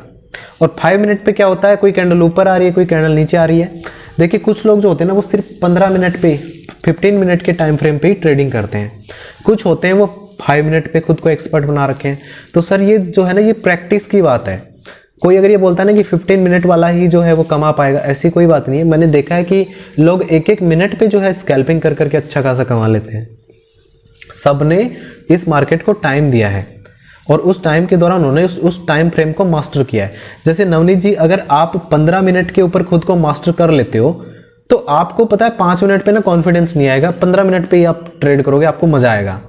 और 5 मिनट पे क्या होता है, कोई कैंडल ऊपर आ रही है, कोई कैंडल नीचे आ रही है। देखिए कुछ लोग जो होते हैं ना वो सिर्फ 15 मिनट पे 15 मिनट के टाइम फ्रेम पे ही ट्रेडिंग करते हैं, कुछ होते हैं वो 5 मिनट पे खुद को एक्सपर्ट बना रखे हैं। तो सर ये जो है ना ये प्रैक्टिस की बात है। कोई अगर ये बोलता है ना कि 15 मिनट वाला ही जो है वो कमा पाएगा, ऐसी कोई बात नहीं है। मैंने देखा है कि लोग एक एक मिनट पे जो है स्कैल्पिंग कर करके अच्छा खासा कमा लेते हैं। सब ने इस मार्केट को टाइम दिया है और उस टाइम के दौरान उन्होंने उस टाइम फ्रेम को मास्टर किया है। जैसे नवनीत जी अगर आप 15 मिनट के ऊपर खुद को मास्टर कर लेते हो तो आपको पता है 5 मिनट पे ना कॉन्फिडेंस नहीं आएगा, 15 मिनट पे ही आप ट्रेड करोगे, आपको मजा आएगा।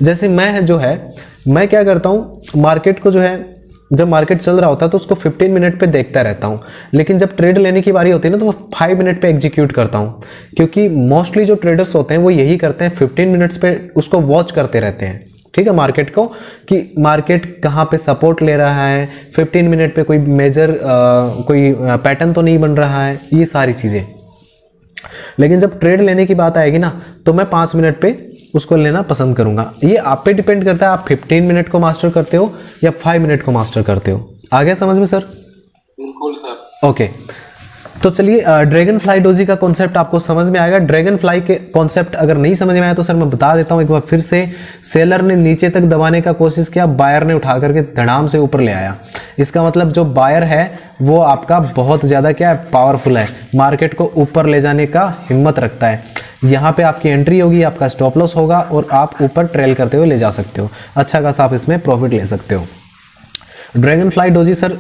जैसे मैं क्या करता हूँ, मार्केट को जो है जब मार्केट चल रहा होता है तो उसको 15 मिनट पे देखता रहता हूँ, लेकिन जब ट्रेड लेने की बारी होती है ना तो मैं 5 मिनट पे एग्जीक्यूट करता हूँ, क्योंकि मोस्टली जो ट्रेडर्स होते हैं वो यही करते हैं, 15 मिनट्स पे उसको वॉच करते रहते हैं, ठीक है, मार्केट को कि मार्केट कहाँ पे सपोर्ट ले रहा है, 15 मिनट पे कोई मेजर कोई पैटर्न तो नहीं बन रहा है, ये सारी चीज़ें। लेकिन जब ट्रेड लेने की बात आएगी ना तो मैं 5 मिनट पे उसको लेना पसंद करूंगा। ये आप पे डिपेंड करता है आप 15 मिनट को मास्टर करते हो या 5 मिनट को मास्टर करते हो। आ गया समझ में सर? बिल्कुल सर। ओके, तो चलिए ड्रैगन फ्लाई डोजी का कॉन्सेप्ट आपको समझ में आएगा। ड्रैगन फ्लाई के कॉन्सेप्ट अगर नहीं समझ में आया तो सर मैं बता देता हूँ एक बार फिर से। सेलर ने नीचे तक दबाने का कोशिश किया, बायर ने उठा करके धड़ाम से ऊपर ले आया। इसका मतलब जो बायर है वो आपका बहुत ज़्यादा क्या है, पावरफुल है, मार्केट को ऊपर ले जाने का हिम्मत रखता है। यहाँ पे आपकी एंट्री होगी, आपका स्टॉप लॉस होगा और आप ऊपर ट्रेल करते हुए ले जा सकते हो, अच्छा खासा आप इसमें प्रॉफिट ले सकते हो। ड्रैगन फ्लाई डोजी सर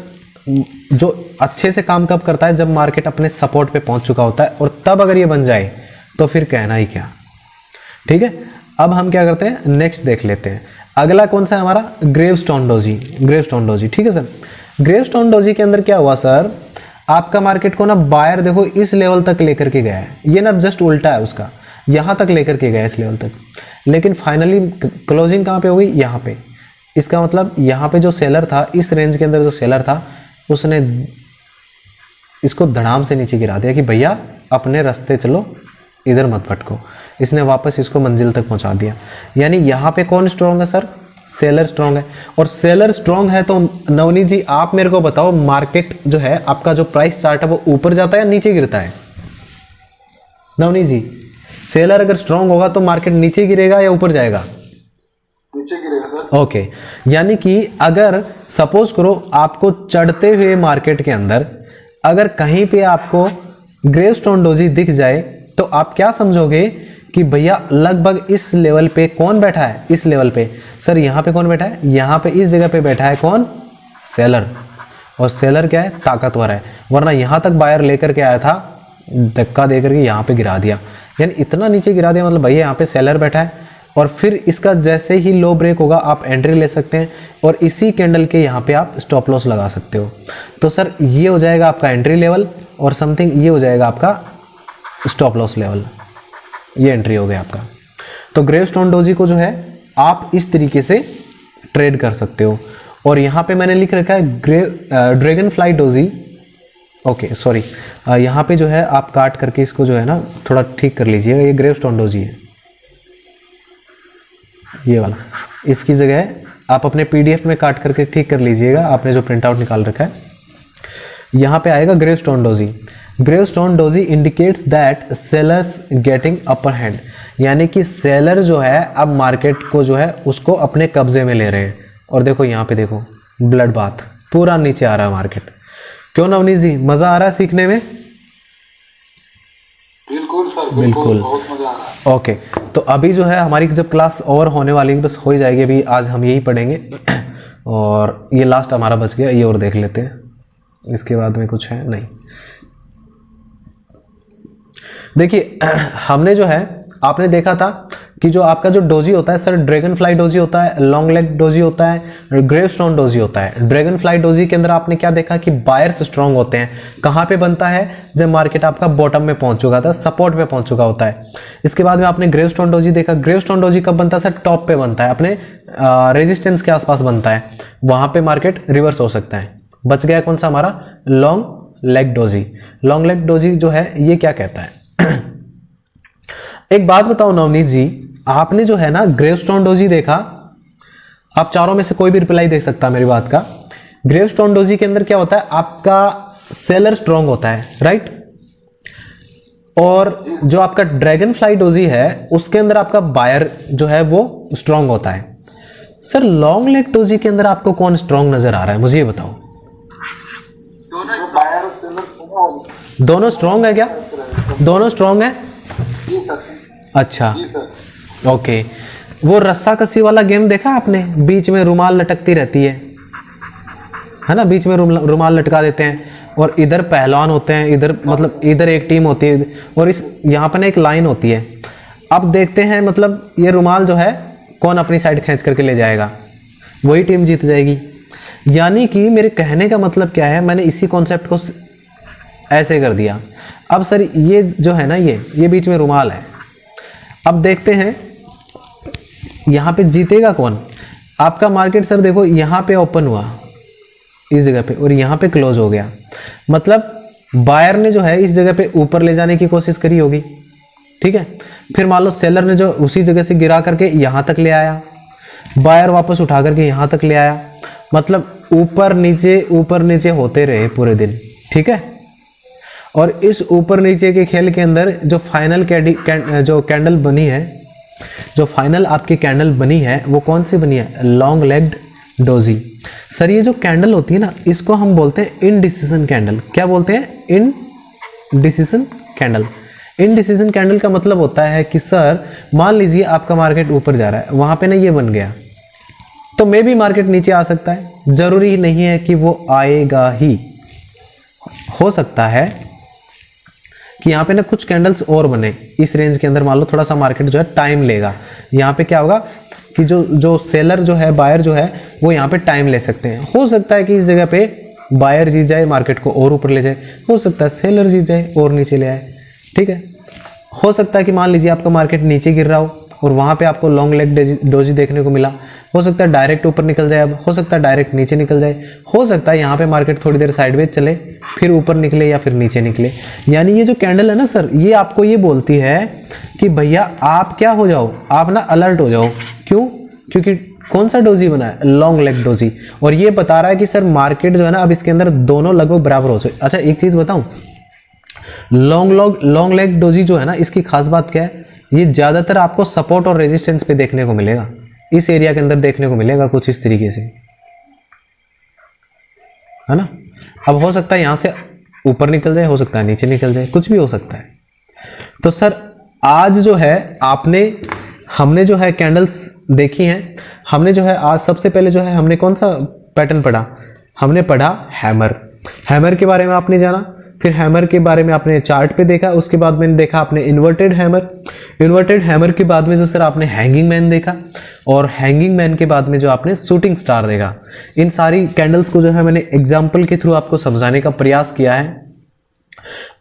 जो अच्छे से काम कब करता है, जब मार्केट अपने सपोर्ट पे पहुंच चुका होता है, और तब अगर ये बन जाए तो फिर कहना ही क्या। ठीक है, अब हम क्या करते हैं, नेक्स्ट देख लेते हैं। अगला कौन सा है हमारा, ग्रेवस्टोन डोजी। ग्रेवस्टोन डोजी, ठीक है सर। ग्रेवस्टोन डोजी के अंदर क्या हुआ सर, आपका मार्केट को ना बायर देखो इस लेवल तक लेकर के गया है, ये ना जस्ट उल्टा है उसका, यहाँ तक लेकर के गया इस लेवल तक, लेकिन फाइनली क्लोजिंग कहाँ पे हो गई, यहाँ पे। इसका मतलब यहाँ पे जो सेलर था, इस रेंज के अंदर जो सेलर था, उसने इसको धड़ाम से नीचे गिरा दिया कि भैया अपने रास्ते चलो, इधर मत भटको। इसने वापस इसको मंजिल तक पहुंचा दिया। यानी यहाँ पे कौन स्ट्रॉन्ग है सर, सेलर स्ट्रॉन्ग है। और सेलर स्ट्रॉन्ग है तो नवनीत जी आप मेरे को बताओ, मार्केट जो है आपका जो प्राइस चार्ट है वो ऊपर जाता है या नीचे गिरता है? नवनीत जी, सेलर अगर स्ट्रॉन्ग होगा तो मार्केट नीचे गिरेगा या ऊपर जाएगा? नीचे गिरेगा सर। ओके, यानी कि अगर सपोज करो आपको चढ़ते हुए मार्केट के अंदर अगर कहीं पे आपको ग्रेवस्टोन डोजी दिख जाए तो आप क्या समझोगे कि भैया लगभग इस लेवल पे कौन बैठा है, इस लेवल पे। सर यहाँ पे कौन बैठा है, यहाँ पे इस जगह पे बैठा है कौन, सेलर। और सेलर क्या है, ताकतवर है, वरना यहाँ तक बायर लेकर के आया था, धक्का दे करके यहाँ पे गिरा दिया। यानी इतना नीचे गिरा दिया, मतलब भैया यहाँ पे सेलर बैठा है। और फिर इसका जैसे ही लो ब्रेक होगा आप एंट्री ले सकते हैं और इसी कैंडल के यहाँ पे आप स्टॉप लॉस लगा सकते हो। तो सर ये हो जाएगा आपका एंट्री लेवल और समथिंग ये हो जाएगा आपका स्टॉप लॉस लेवल, ये एंट्री हो गया आपका। तो ग्रेवस्टोन डोजी को जो है आप इस तरीके से ट्रेड कर सकते हो। और यहाँ पे मैंने लिख रखा है dragon fly doji. Okay sorry, यहाँ पे जो है आप काट करके इसको जो है ना थोड़ा ठीक कर लीजिएगा। ये ग्रेवस्टोन डोजी है, ये वाला, इसकी जगह आप अपने PDF में काट करके ठीक कर लीजिएगा, आपने जो प्रिंट आउट निकाल रखा है। यहाँ पे आएगा gravestone doji. Gravestone doji indicates that sellers getting upper hand. यानी कि सेलर जो है अब मार्केट को जो है उसको अपने कब्जे में ले रहे हैं। और देखो यहाँ पे देखो ब्लड बाथ पूरा नीचे आ रहा है मार्केट। क्यों नवनीत जी, मज़ा आ रहा है सीखने में? बिल्कुल सर, बिल्कुल। बहुत मजा आ रहा है। ओके, तो अभी जो है हमारी जब क्लास ओवर होने वाली है, बस हो ही जाएगी, अभी आज हम यही पढ़ेंगे और ये लास्ट हमारा बच गया, ये और देख लेते हैं, इसके बाद में कुछ है नहीं। देखिए हमने जो है आपने देखा था कि जो आपका जो डोजी होता है सर, ड्रैगन फ्लाई डोजी होता है, लॉन्ग लेग डोजी होता है, ग्रेवस्टोन डोजी होता है। ड्रैगन फ्लाई डोजी के अंदर आपने क्या देखा कि बायर्स स्ट्रांग होते हैं। कहाँ पे बनता है? जब मार्केट आपका बॉटम में पहुंच चुका था, सपोर्ट पे पहुंच चुका होता है। इसके बाद में आपने ग्रेवस्टोन डोजी देखा। ग्रेवस्टोन डोजी कब बनता है सर? टॉप पे बनता है, अपने रेजिस्टेंस के आसपास बनता है, वहां पे मार्केट रिवर्स हो सकता है। बच गया कौन सा हमारा? Long leg doji. Long leg doji जो है ये क्या कहता है? एक बात बताओ नवनीत जी, आपने जो है ना ग्रेवस्टोन डोजी देखा, आप चारों में से कोई भी रिप्लाई दे सकता है मेरी बात का। ग्रेवस्टोन डोजी के अंदर क्या होता है? आपका सेलर स्ट्रांग होता है, राइट? और जो आपका ड्रैगन फ्लाई डोजी है उसके अंदर आपका बायर जो है वो स्ट्रांग होता है। सर लॉन्ग लेग डोजी के अंदर आपको कौन स्ट्रांग नजर आ रहा है, मुझे ये बताओ। दोनों स्ट्रांग है क्या? दोनों स्ट्रांग है? अच्छा, ओके। वो रस्सा कसी वाला गेम देखा आपने? बीच में रुमाल लटकती रहती है ना, बीच में रुमाल लटका देते हैं और इधर पहलवान होते हैं, इधर मतलब इधर एक टीम होती है और इस यहाँ पर एक लाइन होती है। अब देखते हैं मतलब ये रुमाल जो है कौन अपनी साइड खींच करके ले जाएगा, वही टीम जीत जाएगी। यानी कि मेरे कहने का मतलब क्या है, मैंने इसी कॉन्सेप्ट को ऐसे कर दिया। अब सर ये जो है ना ये बीच में रुमाल है। अब देखते हैं यहाँ पे जीतेगा कौन। आपका मार्केट सर देखो यहाँ पे ओपन हुआ इस जगह पे और यहाँ पे क्लोज हो गया, मतलब बायर ने जो है इस जगह पे ऊपर ले जाने की कोशिश करी होगी, ठीक है। फिर मान लो सेलर ने जो उसी जगह से गिरा करके यहाँ तक ले आया, बायर वापस उठा करके यहाँ तक ले आया, मतलब ऊपर नीचे होते रहे पूरे दिन, ठीक है। और इस ऊपर नीचे के खेल के अंदर जो फाइनल कैंडल बनी है, जो फाइनल आपकी कैंडल बनी है वो कौन सी बनी है? Long legged doji. सर ये जो कैंडल होती है ना इसको हम बोलते हैं इनडिसीजन कैंडल। क्या बोलते हैं? Indecision candle. इनडिसीजन कैंडल का मतलब होता है कि सर मान लीजिए आपका मार्केट ऊपर जा रहा है, वहां पे ना ये बन गया तो मे भी मार्केट नीचे आ सकता है, जरूरी नहीं है कि वो आएगा ही। हो सकता है कि यहाँ पे ना कुछ कैंडल्स और बने इस रेंज के अंदर, मान लो थोड़ा सा मार्केट जो है टाइम लेगा। यहाँ पे क्या होगा कि जो सेलर जो है, बायर जो है वो यहाँ पे टाइम ले सकते हैं। हो सकता है कि इस जगह पे बायर जीत जाए, मार्केट को और ऊपर ले जाए, हो सकता है सेलर जीत जाए और नीचे ले आए, ठीक है। हो सकता है कि मान लीजिए आपका मार्केट नीचे गिर रहा हो और वहाँ पे आपको लॉन्ग लेग डोजी देखने को मिला, हो सकता है डायरेक्ट ऊपर निकल जाए, अब हो सकता है डायरेक्ट नीचे निकल जाए, हो सकता है यहाँ पे मार्केट थोड़ी देर साइडवेज चले फिर ऊपर निकले या फिर नीचे निकले। यानी ये जो कैंडल है ना सर, ये आपको ये बोलती है कि भैया आप क्या हो जाओ, आप ना अलर्ट हो जाओ। क्यों? क्योंकि कौन सा डोजी बना है? Long leg doji. और ये बता रहा है कि सर मार्केट जो है ना अब इसके अंदर दोनों लगभग बराबर हो सकते। अच्छा एक चीज़ बताऊँ, लॉन्ग लेग डोजी जो है ना इसकी खास बात क्या है, ये ज़्यादातर आपको सपोर्ट और रेजिस्टेंस पे देखने को मिलेगा, इस एरिया के अंदर देखने को मिलेगा कुछ इस तरीके से, है ना। अब हो सकता है यहाँ से ऊपर निकल जाए, हो सकता है नीचे निकल जाए, कुछ भी हो सकता है। तो सर आज जो है हमने जो है कैंडल्स देखी हैं, हमने जो है आज सबसे पहले जो है हमने कौन सा पैटर्न पढ़ा? हमने पढ़ा हैमर के बारे में आपने जाना, फिर हैमर के बारे में आपने चार्ट पे देखा, उसके बाद मैंने देखा आपने इन्वर्टेड हैमर के बाद में जो सर आपने हैंगिंग मैन देखा, और हैंगिंग मैन के बाद में जो आपने शूटिंग स्टार देखा। इन सारी कैंडल्स को जो है मैंने एग्जाम्पल के थ्रू आपको समझाने का प्रयास किया है।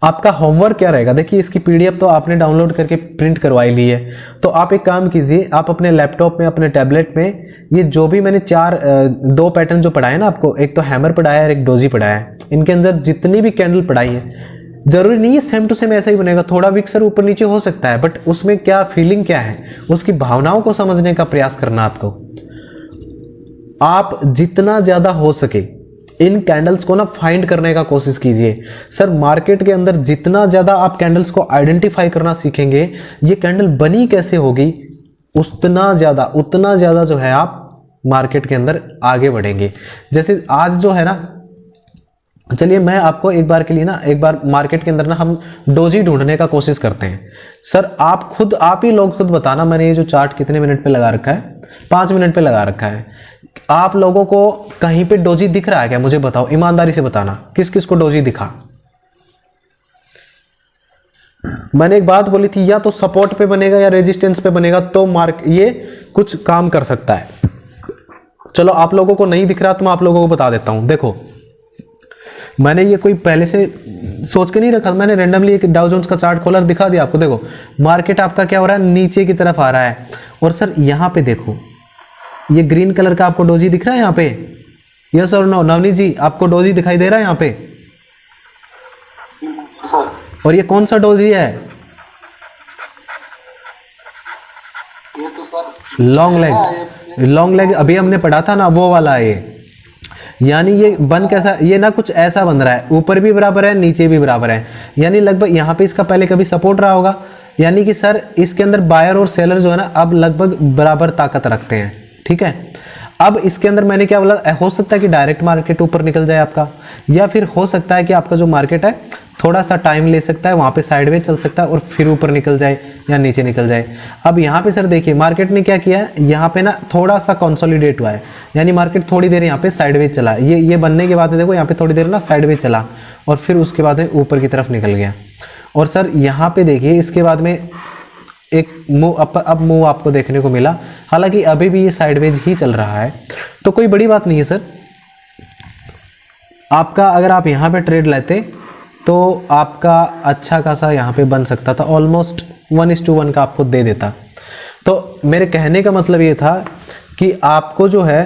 आपका होमवर्क क्या रहेगा? देखिए इसकी पीडीएफ तो आपने डाउनलोड करके प्रिंट करवाई ली है, तो आप एक काम कीजिए, आप अपने लैपटॉप में, अपने टैबलेट में ये जो भी मैंने दो पैटर्न जो पढ़ाए ना आपको, एक तो हैमर पढ़ाया है और एक डोजी पढ़ाया है, इनके अंदर जितनी भी कैंडल पढ़ाई है, जरूरी नहीं है सेम टू सेम ऐसा ही बनेगा, थोड़ा विक्सर ऊपर नीचे हो सकता है, बट उसमें क्या फीलिंग क्या है, उसकी भावनाओं को समझने का प्रयास करना आपको। आप जितना ज़्यादा हो सके इन कैंडल्स को ना फाइंड करने का कोशिश कीजिए। सर मार्केट के अंदर जितना ज़्यादा आप कैंडल्स को आइडेंटिफाई करना सीखेंगे, ये कैंडल बनी कैसे होगी, उतना ज़्यादा जो है आप मार्केट के अंदर आगे बढ़ेंगे। जैसे आज जो है ना, चलिए मैं आपको एक बार के लिए ना, एक बार मार्केट के अंदर ना हम डोजी ढूंढने का कोशिश करते हैं। सर आप ही लोग खुद बताना, मैंने ये जो चार्ट कितने मिनट पे लगा रखा है, 5 मिनट पे लगा रखा है। आप लोगों को कहीं पे डोजी दिख रहा है क्या, मुझे बताओ, ईमानदारी से बताना किस किस को डोजी दिखा। मैंने एक बात बोली थी, या तो सपोर्ट पे बनेगा या रेजिस्टेंस पे बनेगा तो ये कुछ काम कर सकता है। चलो आप लोगों को नहीं दिख रहा तो मैं आप लोगों को बता देता हूं। देखो मैंने ये कोई पहले से सोच के नहीं रखा, मैंने रैंडमली एक डाउ जोन्स का चार्ट खोला और दिखा दिया आपको। देखो मार्केट आपका क्या हो रहा है, नीचे की तरफ आ रहा है। और सर यहाँ पे देखो ये ग्रीन कलर का आपको डोजी दिख रहा है यहाँ पे, यस और नो नवनीत जी, आपको डोजी दिखाई दे रहा है यहाँ पे? सर और ये कौन सा डोजी है? ये तो सर लॉन्ग लेग अभी हमने पढ़ा था ना, वो वाला है ये। यानी ये बन कैसा, ये ना कुछ ऐसा बन रहा है, ऊपर भी बराबर है नीचे भी बराबर है, यानी लगभग यहाँ पे इसका पहले कभी सपोर्ट रहा होगा। यानी कि सर इसके अंदर बायर और सेलर जो है ना अब लगभग बराबर ताकत रखते हैं, ठीक है। अब इसके अंदर मैंने क्या बोला, हो सकता है कि डायरेक्ट मार्केट ऊपर निकल जाए आपका, या फिर हो सकता है कि आपका जो मार्केट है थोड़ा सा टाइम ले सकता है, वहाँ पे साइडवेज चल सकता है और फिर ऊपर निकल जाए या नीचे निकल जाए। अब यहाँ पे सर देखिए मार्केट ने क्या किया है, यहाँ पे ना थोड़ा सा कंसोलिडेट हुआ है, यानी मार्केट थोड़ी देर यहाँ पे साइडवेज चला। ये बनने के बाद में देखो यहाँ पे थोड़ी देर ना साइडवेज चला और फिर उसके बाद में ऊपर की तरफ निकल गया। और सर यहाँ पे देखिए इसके बाद में एक मूव अब मूव आपको देखने को मिला, हालांकि अभी भी ये साइडवेज ही चल रहा है, तो कोई बड़ी बात नहीं है सर। आपका अगर आप यहाँ पे ट्रेड लेते तो आपका अच्छा खासा यहाँ पे बन सकता था, ऑलमोस्ट 1:1 का आपको दे देता। तो मेरे कहने का मतलब ये था कि आपको जो है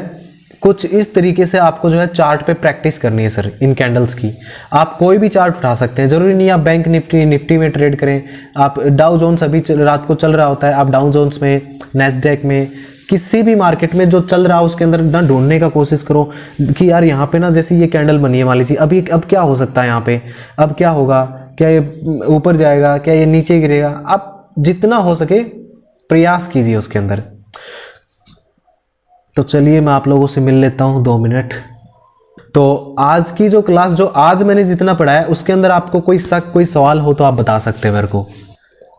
कुछ इस तरीके से आपको जो है चार्ट पे प्रैक्टिस करनी है सर, इन कैंडल्स की। आप कोई भी चार्ट उठा सकते हैं, जरूरी नहीं आप बैंक निफ्टी में ट्रेड करें। आप डाउ जोन्स अभी रात को चल रहा होता है, आप डाउ जोन्स में, नैस्डैक में, किसी भी मार्केट में जो चल रहा है उसके अंदर ना ढूंढने का कोशिश करो कि यार यहाँ पे ना जैसे ये कैंडल बनी है मान लीजिए, अभी अब क्या हो सकता है यहाँ पे, अब क्या होगा, क्या ये ऊपर जाएगा, क्या ये नीचे गिरेगा। आप जितना हो सके प्रयास कीजिए उसके अंदर। तो चलिए मैं आप लोगों से मिल लेता हूँ 2 मिनट। तो आज की जो क्लास, जो आज मैंने जितना पढ़ाया उसके अंदर आपको कोई शक, कोई सवाल हो तो आप बता सकते हैं मेरे को।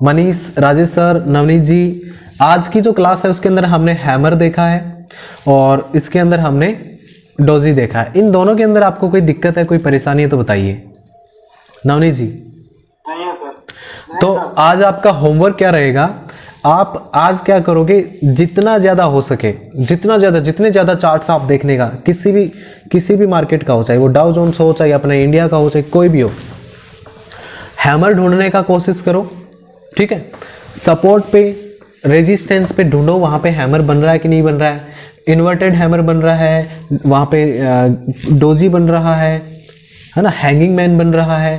मनीष, राजेश सर, नवनीत जी, आज की जो क्लास है उसके अंदर हमने हैमर देखा है और इसके अंदर हमने डोजी देखा है। इन दोनों के अंदर आपको कोई दिक्कत है, कोई परेशानी है तो बताइए नवनीत जी। नहीं है सर। तो आज आपका होमवर्क क्या रहेगा, आप आज क्या करोगे, जितना ज़्यादा हो सके, जितने ज़्यादा चार्ट्स आप देखने का, किसी भी मार्केट का हो, चाहे वो डाउ जोन्स हो, चाहे अपना इंडिया का हो, चाहे कोई भी हो, हैमर ढूंढने का कोशिश करो, ठीक है। सपोर्ट पे, रेजिस्टेंस पे ढूंढो, वहाँ पे हैमर बन रहा है कि नहीं बन रहा है, इन्वर्टेड हैमर बन रहा है, वहाँ पे डोजी बन रहा है ना, हैंगिंग मैन बन रहा है,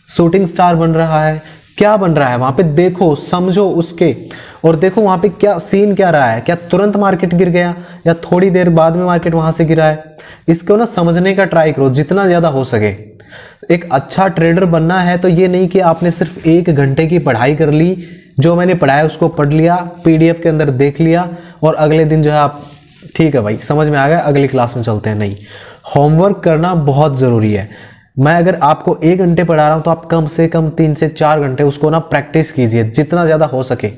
शूटिंग स्टार बन रहा है, क्या बन रहा है वहाँ पे देखो, समझो उसके, और देखो वहाँ पे क्या सीन क्या रहा है, क्या तुरंत मार्केट गिर गया या थोड़ी देर बाद में मार्केट वहाँ से गिरा है। इसको ना समझने का ट्राई करो जितना ज़्यादा हो सके। एक अच्छा ट्रेडर बनना है तो ये नहीं कि आपने सिर्फ 1 घंटे की पढ़ाई कर ली, जो मैंने पढ़ाया उसको पढ़ लिया, PDF के अंदर देख लिया और अगले दिन जो है आप ठीक है भाई समझ में आ गया, अगली क्लास में चलते हैं। नहीं, होमवर्क करना बहुत ज़रूरी है। मैं अगर आपको 1 घंटे पढ़ा रहा हूँ तो आप कम से कम 3 से 4 घंटे उसको ना प्रैक्टिस कीजिए जितना ज़्यादा हो सके।